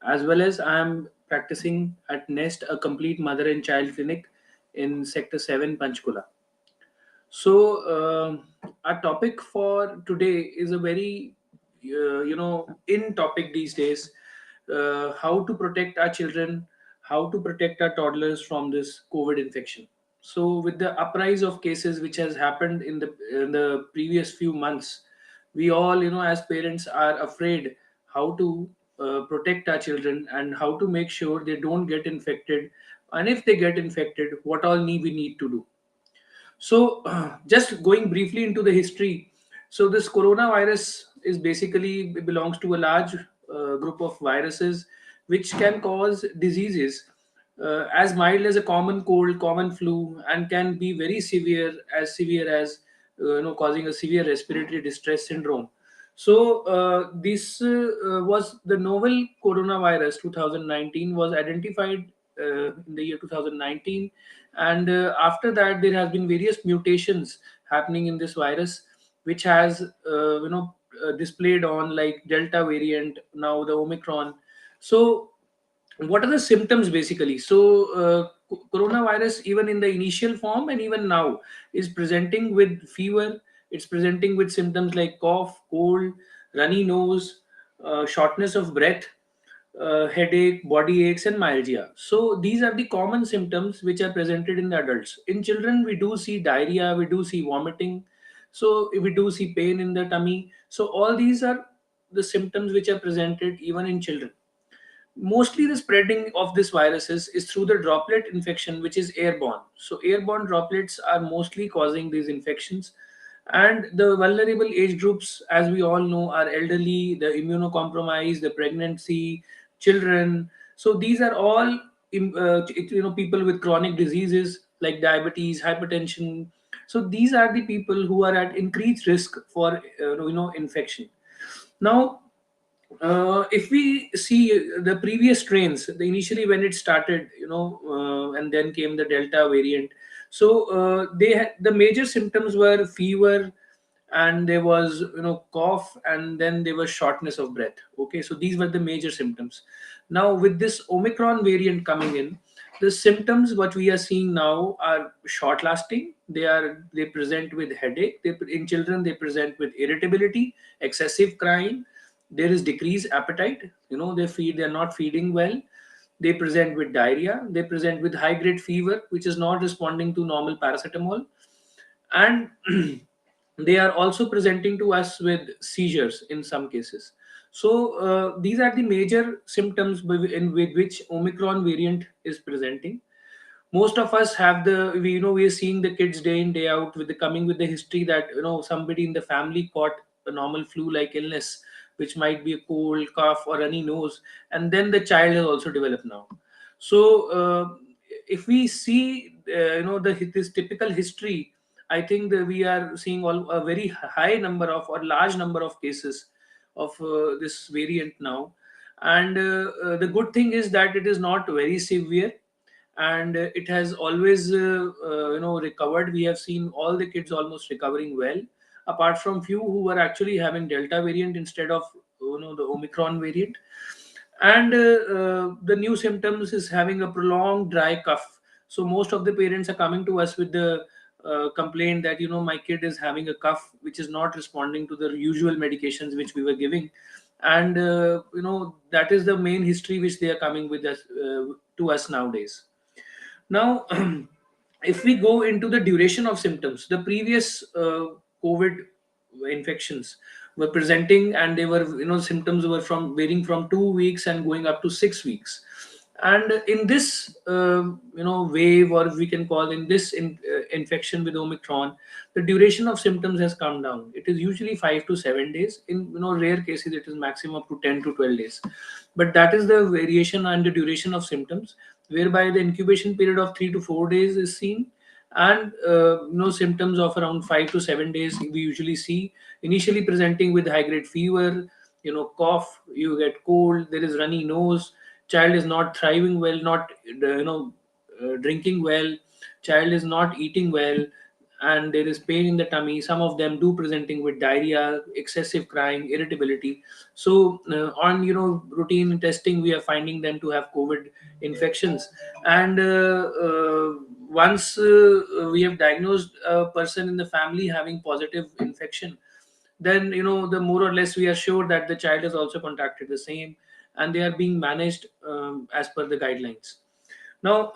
as well as I am practicing at Nest, a complete mother and child clinic in Sector 7, Panchkula. So, our topic for today is a very, in topic these days. How to protect our children, how to protect our toddlers from this COVID infection. So, with the uprise of cases which has happened in the previous few months, we all, as parents, are afraid how to protect our children and how to make sure they don't get infected, and if they get infected, what all we need to do. So, just going briefly into the history. So, this coronavirus is basically belongs to a large group of viruses which can cause diseases as mild as a common cold, common flu, and can be very severe as causing a severe respiratory distress syndrome. So, this was the novel coronavirus 2019 was identified in the year 2019, and after that there has been various mutations happening in this virus, which has displayed on like Delta variant, now the Omicron. So, what are the symptoms basically? So, coronavirus, even in the initial form and even now, is presenting with fever. It's presenting with symptoms like cough, cold, runny nose, shortness of breath, headache, body aches, and myalgia. So these are the common symptoms which are presented in the adults. In children, we do see diarrhea, we do see vomiting, so we do see pain in the tummy. So all these are the symptoms which are presented even in children. Mostly the spreading of this viruses is through the droplet infection, which is airborne. So airborne droplets are mostly causing these infections. And the vulnerable age groups, as we all know, are elderly, the immunocompromised, the pregnancy, children. So these are all people with chronic diseases like diabetes, hypertension. So these are the people who are at increased risk for infection. Now, if we see the previous strains, initially when it started, and then came the Delta variant. So they had the major symptoms were fever, and there was cough, and then there was shortness of breath. Okay, so these were the major symptoms. Now with this Omicron variant coming in, the symptoms what we are seeing now are short lasting. They present with headache. In children they present with irritability, excessive crying. There is decreased appetite. They're not feeding well. They present with diarrhea. They present with high grade fever, which is not responding to normal paracetamol. And they are also presenting to us with seizures in some cases. So these are the major symptoms with which Omicron variant is presenting. Most of us have we are seeing the kids day in day out with the coming with the history that somebody in the family caught a normal flu like illness, which might be a cold, cough, or runny nose, and then the child has also developed now. So if we see this typical history, I think that we are seeing a very high number of or large number of cases of this variant now. And the good thing is that it is not very severe, and it has always recovered. We have seen all the kids almost recovering well, apart from few who were actually having Delta variant instead of the Omicron variant. And the new symptoms is having a prolonged dry cough. So most of the parents are coming to us with the complaint that my kid is having a cough which is not responding to the usual medications which we were giving. And that is the main history which they are coming with us to us nowadays. Now, if we go into the duration of symptoms, the previous COVID infections were presenting, and they were, symptoms were from varying from 2 weeks and going up to 6 weeks. And in this, wave, or we can call in this infection with Omicron, the duration of symptoms has come down. It is usually 5 to 7 days. In rare cases, it is maximum up to 10 to 12 days. But that is the variation and the duration of symptoms, whereby the incubation period of 3 to 4 days is seen, and symptoms of around 5 to 7 days we usually see, initially presenting with high grade fever, cough, you get cold, there is runny nose, child is not thriving well, not drinking well, child is not eating well, and there is pain in the tummy. Some of them do presenting with diarrhea, excessive crying, irritability. So on routine testing, we are finding them to have COVID infections. And once we have diagnosed a person in the family having positive infection, then the more or less we are sure that the child has also contracted the same, and they are being managed as per the guidelines. Now,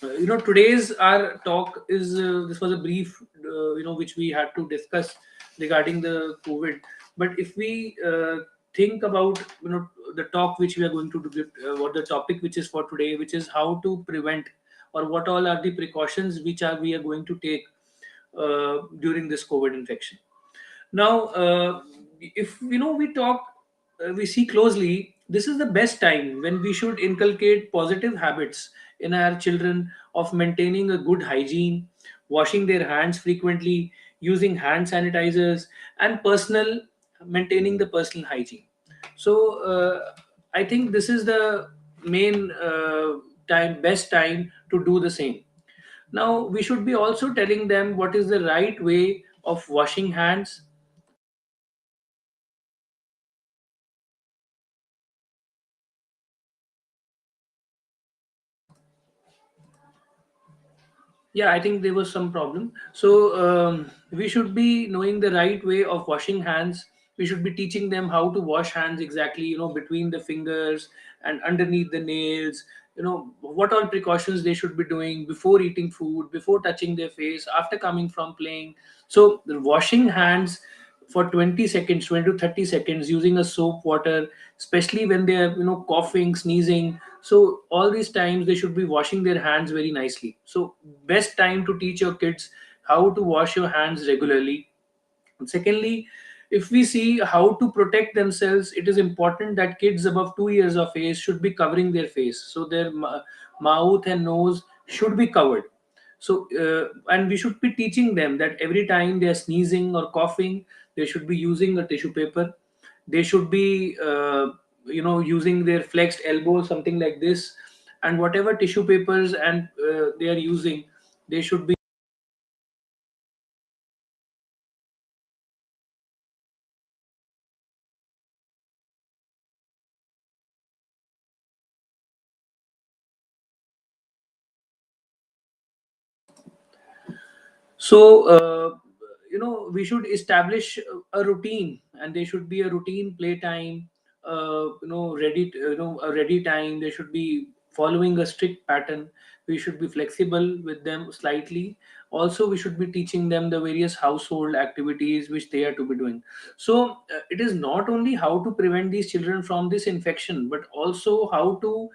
today's our talk is this was a brief, which we had to discuss regarding the COVID. But if we think about the talk which we are going to do, what the topic which is for today, which is how to prevent, or what all are the precautions which are we are going to take during this COVID infection. Now, if we talk, we see closely, this is the best time when we should inculcate positive habits in our children of maintaining a good hygiene, washing their hands frequently, using hand sanitizers, and personal maintaining the personal hygiene. So, I think this is the main best time to do the same. Now, we should be also telling them what is the right way of washing hands. Yeah, I think there was some problem. So we should be knowing the right way of washing hands. We should be teaching them how to wash hands exactly, between the fingers and underneath the nails. What all precautions they should be doing before eating food, before touching their face, after coming from playing. So the washing hands for 20 seconds, 20 to 30 seconds, using a soap water, especially when they are coughing, sneezing. So all these times they should be washing their hands very nicely. So best time to teach your kids how to wash your hands regularly. Secondly, if we see how to protect themselves, it is important that kids above 2 years of age should be covering their face, so their mouth and nose should be covered. So and we should be teaching them that every time they are sneezing or coughing, they should be using a tissue paper. They should be using their flexed elbow, something like this. And whatever tissue papers and they are using, they should be. So, we should establish a routine, and there should be a routine playtime, a ready time. They should be following a strict pattern. We should be flexible with them slightly. Also, we should be teaching them the various household activities which they are to be doing. So, it is not only how to prevent these children from this infection, but also how to,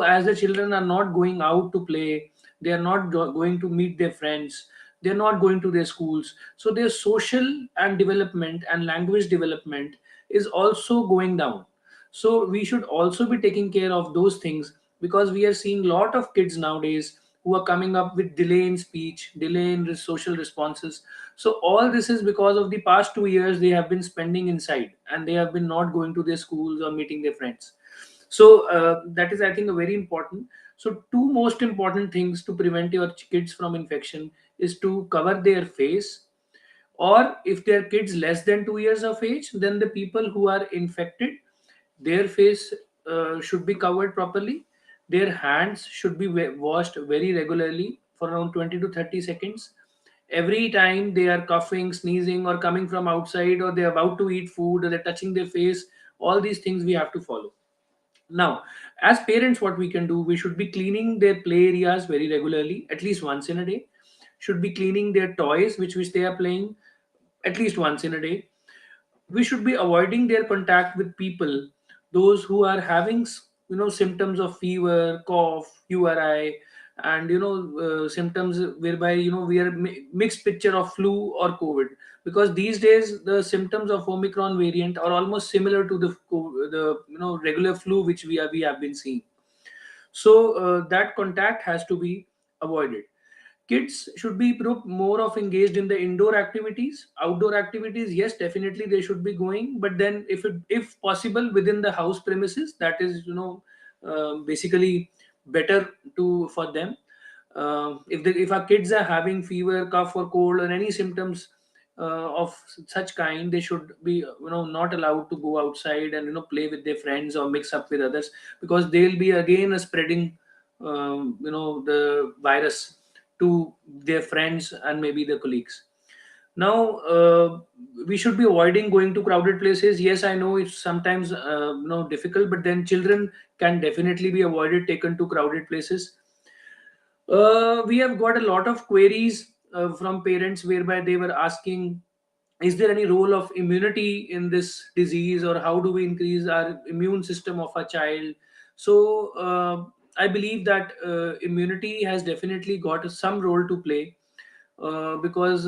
as the children are not going out to play, they are not going to meet their friends, they're not going to their schools, so their social and development and language development is also going down. So we should also be taking care of those things, because we are seeing a lot of kids nowadays who are coming up with delay in speech, delay in social responses. So all this is because of the past 2 years they have been spending inside, and they have been not going to their schools or meeting their friends. So that is, I think, a very important. So two most important things to prevent your kids from infection is to cover their face, or if they are kids less than 2 years of age, then the people who are infected, their face should be covered properly. Their hands should be washed very regularly for around 20 to 30 seconds. Every time they are coughing, sneezing, or coming from outside, or they're about to eat food, or they're touching their face, all these things we have to follow. Now, as parents, what we can do, we should be cleaning their play areas very regularly, at least once in a day. Should be cleaning their toys which they are playing at least once in a day. We should be avoiding their contact with people, those who are having symptoms of fever, cough, URI, and symptoms whereby we are mixed picture of flu or COVID, because these days the symptoms of Omicron variant are almost similar to the regular flu which we have been seeing. So that contact has to be avoided. Kids should be more of engaged in the indoor activities. Outdoor activities, yes, definitely they should be going, but then if possible within the house premises, that is basically better to for them. If our kids are having fever, cough, or cold, or any symptoms of such kind, they should be not allowed to go outside and play with their friends or mix up with others, because they'll be again spreading the virus to their friends and maybe their colleagues. Now, we should be avoiding going to crowded places. Yes, I know it's sometimes difficult, but then children can definitely be avoided taken to crowded places. We have got a lot of queries from parents whereby they were asking, is there any role of immunity in this disease, or how do we increase our immune system of a child? So, I believe that immunity has definitely got some role to play, because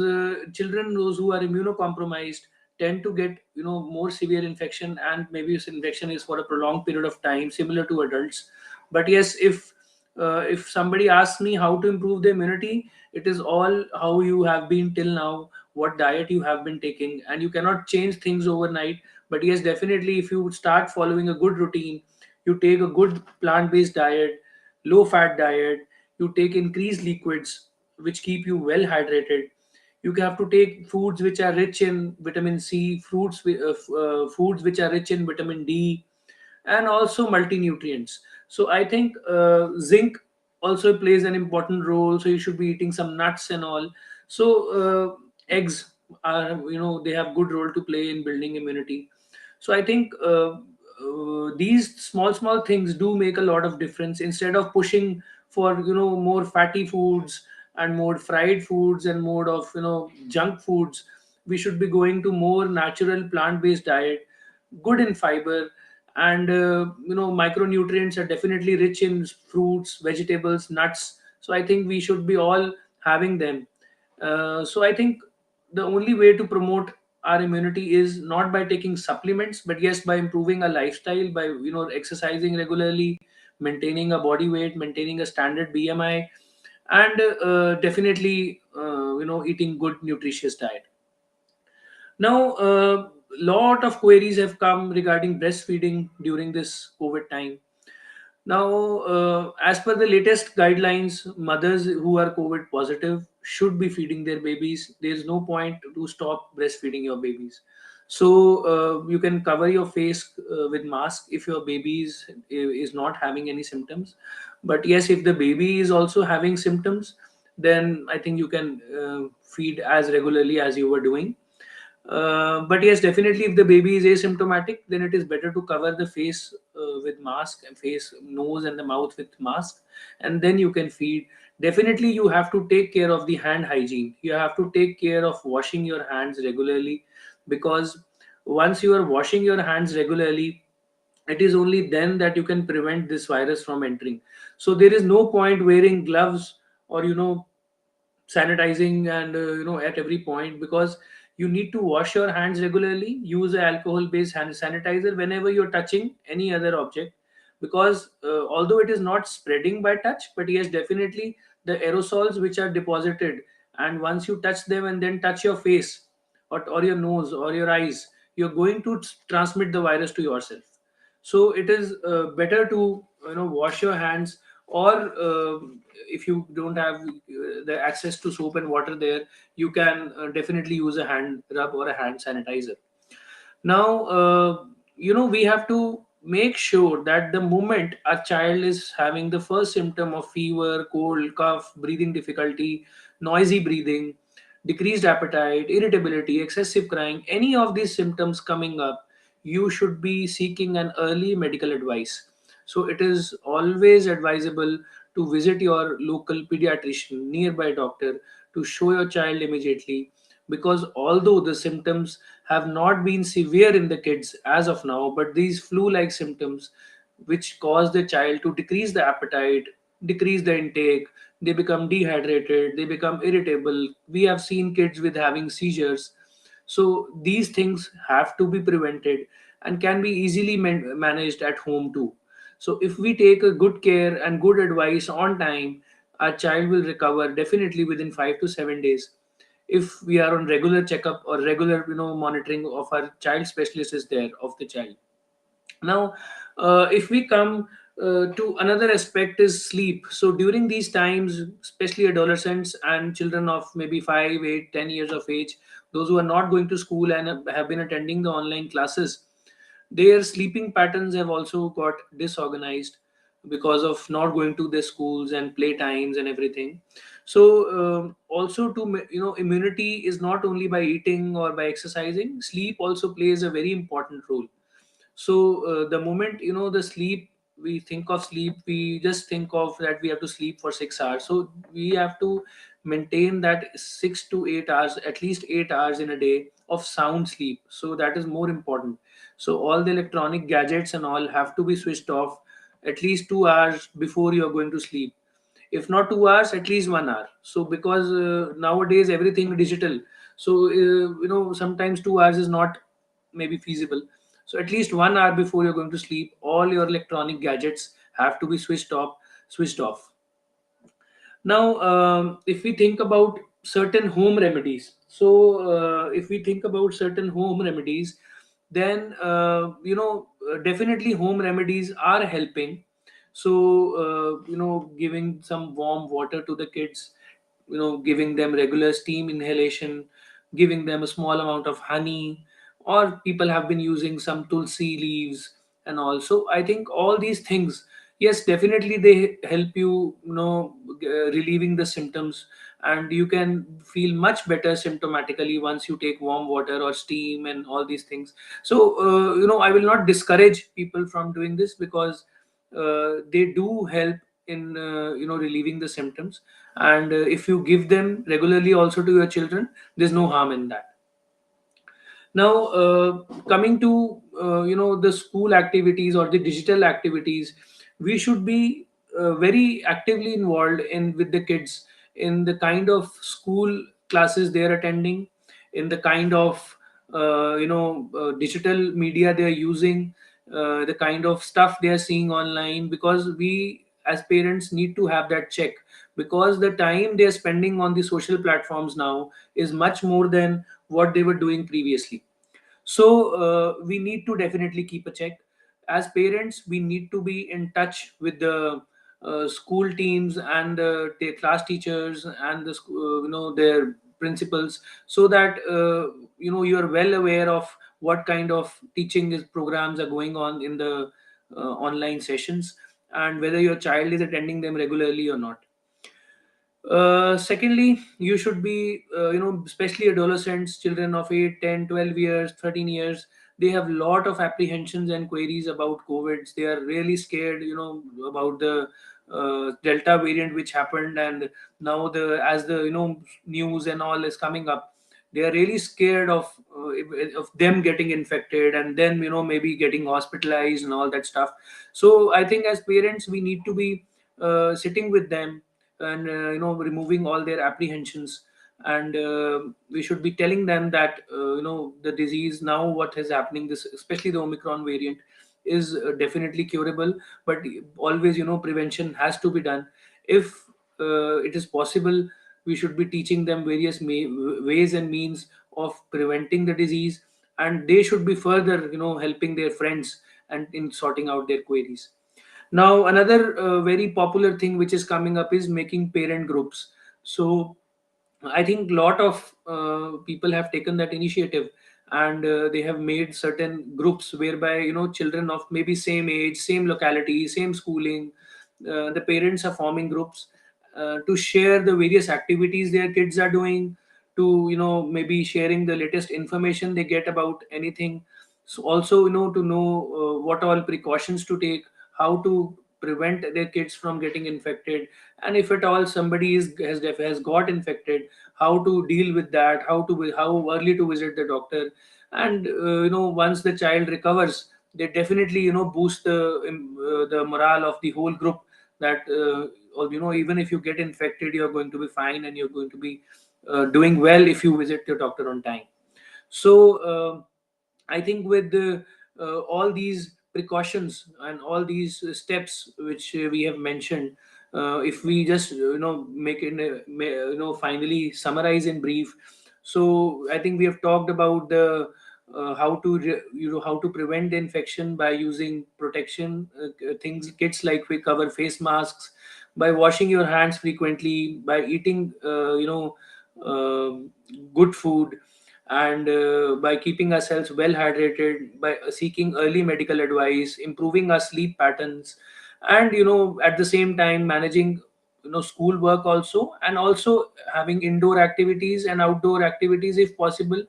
children, those who are immunocompromised, tend to get more severe infection, and maybe this infection is for a prolonged period of time, similar to adults. But yes, if somebody asks me how to improve the immunity, it is all how you have been till now, what diet you have been taking, and you cannot change things overnight. But yes, definitely, if you start following a good routine, you take a good plant-based diet, low fat diet, you take increased liquids which keep you well hydrated. You have to take foods which are rich in vitamin C, foods which are rich in vitamin D, and also multi-nutrients. So I think zinc also plays an important role. So you should be eating some nuts and all. So eggs are, they have good role to play in building immunity. So I think these small things do make a lot of difference. Instead of pushing for more fatty foods and more fried foods and more of junk foods, we should be going to more natural plant-based diet, good in fiber, and micronutrients are definitely rich in fruits, vegetables, nuts. So I think we should be all having them. So I think the only way to promote our immunity is not by taking supplements, but yes, by improving our lifestyle, by exercising regularly, maintaining a body weight, maintaining a standard BMI, and definitely eating good nutritious diet. Now, a lot of queries have come regarding breastfeeding during this COVID time. Now, as per the latest guidelines, mothers who are COVID positive should be feeding their babies. There is no point to stop breastfeeding your babies. So, you can cover your face with mask if your baby is not having any symptoms. But yes, if the baby is also having symptoms, then I think you can feed as regularly as you were doing. But yes, definitely, if the baby is asymptomatic, then it is better to cover the face with mask, and face, nose, and the mouth with mask, and then you can feed. Definitely, you have to take care of the hand hygiene. You have to take care of washing your hands regularly, because once you are washing your hands regularly, it is only then that you can prevent this virus from entering. So there is no point wearing gloves, or sanitizing, and at every point, because you need to wash your hands regularly, use a alcohol based hand sanitizer whenever you're touching any other object, because although it is not spreading by touch, but yes, definitely the aerosols which are deposited, and once you touch them and then touch your face, or your nose or your eyes, you're going to transmit the virus to yourself. So it is better to wash your hands, or if you don't have the access to soap and water there, you can definitely use a hand rub or a hand sanitizer. Now, we have to make sure that the moment a child is having the first symptom of fever, cold, cough, breathing difficulty, noisy breathing, decreased appetite, irritability, excessive crying, any of these symptoms coming up, you should be seeking an early medical advice. So it is always advisable to visit your local pediatrician, nearby doctor, to show your child immediately, because although the symptoms have not been severe in the kids as of now, but these flu like symptoms, which cause the child to decrease the appetite, decrease the intake, they become dehydrated, they become irritable. We have seen kids with having seizures. So these things have to be prevented and can be easily managed at home too. So if we take a good care and good advice on time, our child will recover definitely within 5 to 7 days, if we are on regular checkup or regular monitoring of our child specialist is there of the child. Now, if we come To another aspect is sleep. So during these times, especially adolescents and children of maybe 5, 8, 10 years of age, those who are not going to school and have been attending the online classes, their sleeping patterns have also got disorganized because of not going to their schools and play times and everything. So also to immunity is not only by eating or by exercising. Sleep also plays a very important role. So the moment the sleep, we think of sleep, we just think of that we have to sleep for 6 hours. So we have to maintain that 6 to 8 hours, at least 8 hours in a day of sound sleep. So that is more important. So all the electronic gadgets and all have to be switched off at least 2 hours before you are going to sleep. If not 2 hours, at least 1 hour. So because nowadays everything digital, so sometimes 2 hours is not maybe feasible. So at least 1 hour before you're going to sleep, all your electronic gadgets have to be switched off. Now, if we think about certain home remedies, so if we think about certain home remedies, then definitely home remedies are helping. So giving some warm water to the kids, giving them regular steam inhalation, giving them a small amount of honey, or people have been using some tulsi leaves. And also I think all these things, yes, definitely they help you, relieving the symptoms, and you can feel much better symptomatically once you take warm water or steam and all these things. So I will not discourage people from doing this, because they do help in relieving the symptoms. And if you give them regularly also to your children, there's no harm in that. Now, coming to the school activities or the digital activities, we should be very actively involved in with the kids in the kind of school classes they are attending, in the kind of digital media they are using, the kind of stuff they are seeing online, because we as parents need to have that check, because the time they are spending on the social platforms now is much more than what they were doing previously. So we need to definitely keep a check. As parents, we need to be in touch with the school teams and the class teachers and the their principals, so that you are well aware of what kind of teaching programs are going on in the online sessions, and whether your child is attending them regularly or not. Secondly, you should be, especially adolescents, children of 8, 10, 12 years, 13 years, they have lot of apprehensions and queries about COVID. They are really scared, about the Delta variant which happened, and now as the news and all is coming up, they are really scared of them getting infected, and then maybe getting hospitalized and all that stuff. So I think as parents, we need to be sitting with them and removing all their apprehensions. And we should be telling them that the disease now, what is happening, this especially the Omicron variant, is definitely curable. But always, prevention has to be done. If it is possible, we should be teaching them various ways and means of preventing the disease, and they should be further helping their friends and in sorting out their queries. Now, another very popular thing which is coming up is making parent groups. So, I think a lot of people have taken that initiative, and they have made certain groups whereby children of maybe same age, same locality, same schooling, the parents are forming groups to share the various activities their kids are doing, to maybe sharing the latest information they get about anything. So also to know what all precautions to take, how to prevent their kids from getting infected, and if at all somebody has got infected, how to deal with that, how early to visit the doctor. And once the child recovers, they definitely boost the morale of the whole group, that or even if you get infected, you're going to be fine, and you're going to be doing well if you visit your doctor on time. So I think with all these precautions and all these steps which we have mentioned, if we just make it finally summarize in brief. So I think we have talked about the how to how to prevent the infection by using protection things, kits like we cover face masks, by washing your hands frequently, by eating good food, and by keeping ourselves well hydrated, by seeking early medical advice, improving our sleep patterns, and at the same time managing school work also, and also having indoor activities and outdoor activities if possible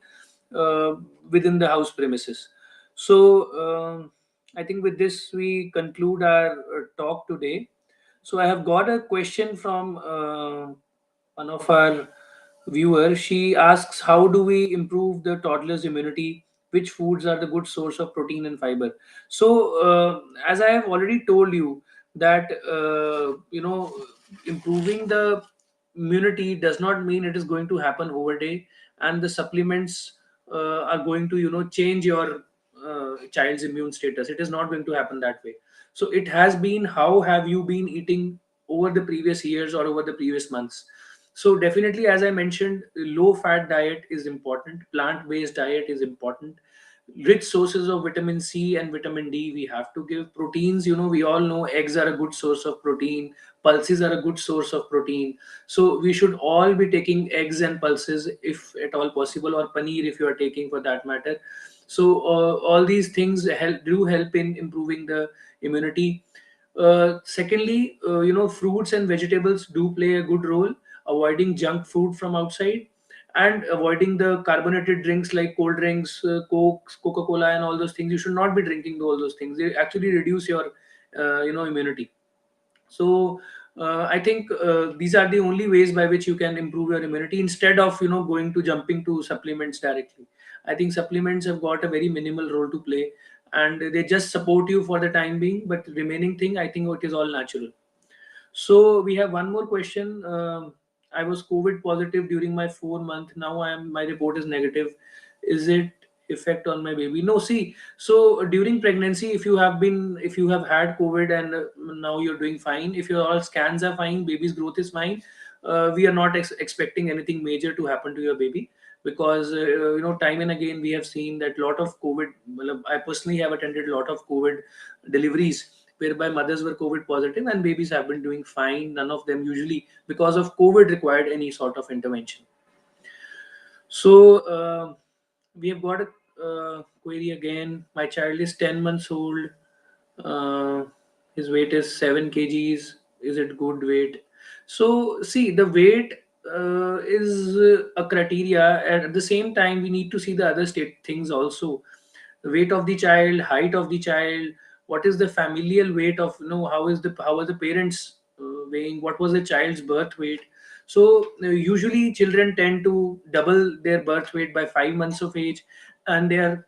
uh, within the house premises. So I think with this we conclude our talk today. So I have got a question from one of our viewers. She asks, how do we improve the toddler's immunity? Which foods are the good source of protein and fiber? So, as I have already told you, that improving the immunity does not mean it is going to happen overday, and the supplements are going to change your child's immune status. It is not going to happen that way. So it has been, how have you been eating over the previous years or over the previous months? So definitely, as I mentioned, low fat diet is important, plant based diet is important, rich sources of vitamin C and vitamin D we have to give. Proteins, we all know eggs are a good source of protein, pulses are a good source of protein. So we should all be taking eggs and pulses if at all possible, or paneer if you are taking, for that matter. So all these things help in improving the immunity. Secondly, fruits and vegetables do play a good role. Avoiding junk food from outside, and avoiding the carbonated drinks like cold drinks, Coke, Coca-Cola, and all those things. You should not be drinking all those things. They actually reduce your, immunity. So I think these are the only ways by which you can improve your immunity, instead of going to jumping to supplements directly. I think supplements have got a very minimal role to play, and they just support you for the time being. But the remaining thing, I think it is all natural. So we have one more question. I was COVID positive during my 4 month. Now my report is negative. Is it effect on my baby? No. See, so during pregnancy, if you have had COVID, and now you're doing fine. If your all scans are fine, baby's growth is fine. We are not expecting anything major to happen to your baby, because time and again we have seen that lot of COVID. Well, I personally have attended a lot of COVID deliveries whereby mothers were COVID positive and babies have been doing fine. None of them usually, because of COVID, required any sort of intervention. So we have got a query again. My child is 10 months old. Uh, his weight is 7 kgs. Is it good weight? So see, the weight is a criteria, and at the same time we need to see the other state things also. The weight of the child, height of the child, what is the familial weight of, how are the parents weighing, what was the child's birth weight. So usually children tend to double their birth weight by 5 months of age, and they are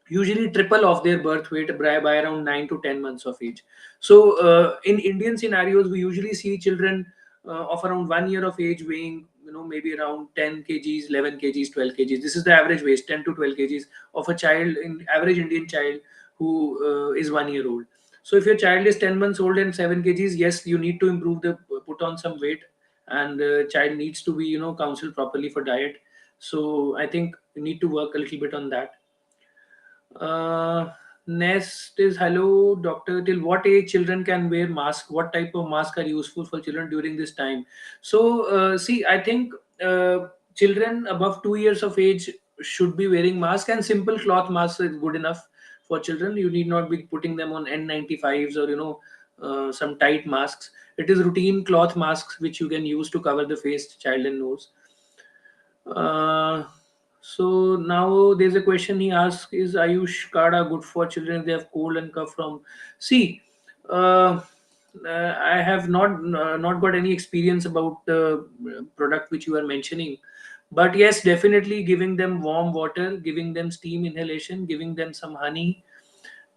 usually triple of their birth weight by around 9 to 10 months of age. So in Indian scenarios, we usually see children of around 1 year of age weighing, maybe around 10 kgs, 11 kgs, 12 kgs. This is the average weight, 10 to 12 kgs of a child, in average Indian child who is 1 year old. So if your child is 10 months old and 7 kgs, yes, you need to improve the, put on some weight, and child needs to be, counseled properly for diet. So I think you need to work a little bit on that. Next is, hello doctor. Till what age children can wear mask? What type of mask are useful for children during this time? So see, I think children above 2 years of age should be wearing mask, and simple cloth mask is good enough for children. You need not be putting them on N95s or some tight masks. It is routine cloth masks which you can use to cover the face, child, and nose. Uh, so now there's a question he asks: is Ayush Kada good for children if they have cold and cough from? See, uh, I have not got any experience about the product which you are mentioning, but yes, definitely giving them warm water, giving them steam inhalation, giving them some honey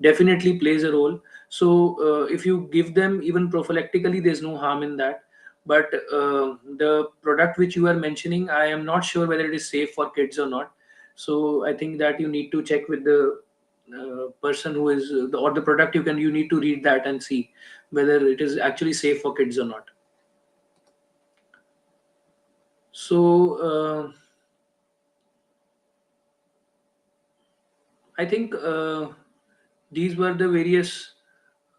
definitely plays a role. So if you give them even prophylactically, there's no harm in that. But the product which you are mentioning, I am not sure whether it is safe for kids or not. So I think that you need to check with the person who is or the product. You need to read that and see whether it is actually safe for kids or not. So I think these were the various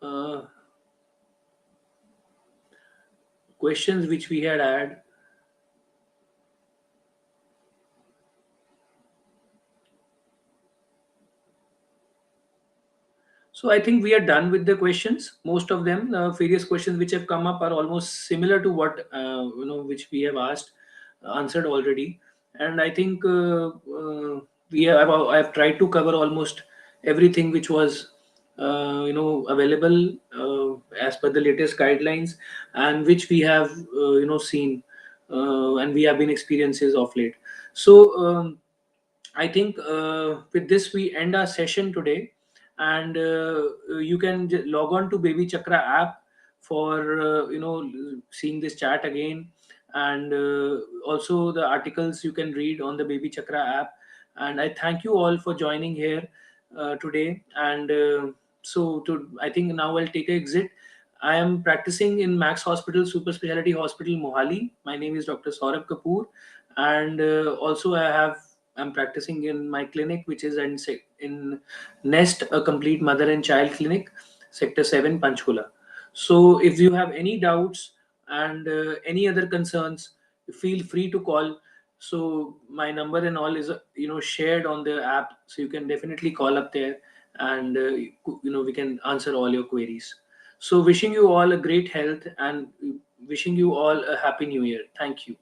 uh, questions which we had. So I think we are done with the questions. Most of them, various questions which have come up are almost similar to what which we have asked, answered already. And I think I have tried to cover almost everything which was available as per the latest guidelines, and which we have seen, and we have been experiences of late. So. I think with this we end our session today, and you can log on to Baby Chakra app for seeing this chat again, and also the articles you can read on the Baby Chakra app. And I thank you all for joining here today. And I think now I'll take a exit. I am practicing in Max Hospital, Super Speciality Hospital, Mohali. My name is Dr. Saurabh Kapoor, and also I'm practicing in my clinic, which is in Nest, a complete mother and child clinic, Sector 7, Panchkula. So, if you have any doubts and any other concerns, feel free to call. So, my number and all is shared on the app, so you can definitely call up there, and we can answer all your queries. So, wishing you all a great health, and wishing you all a happy new year. Thank you.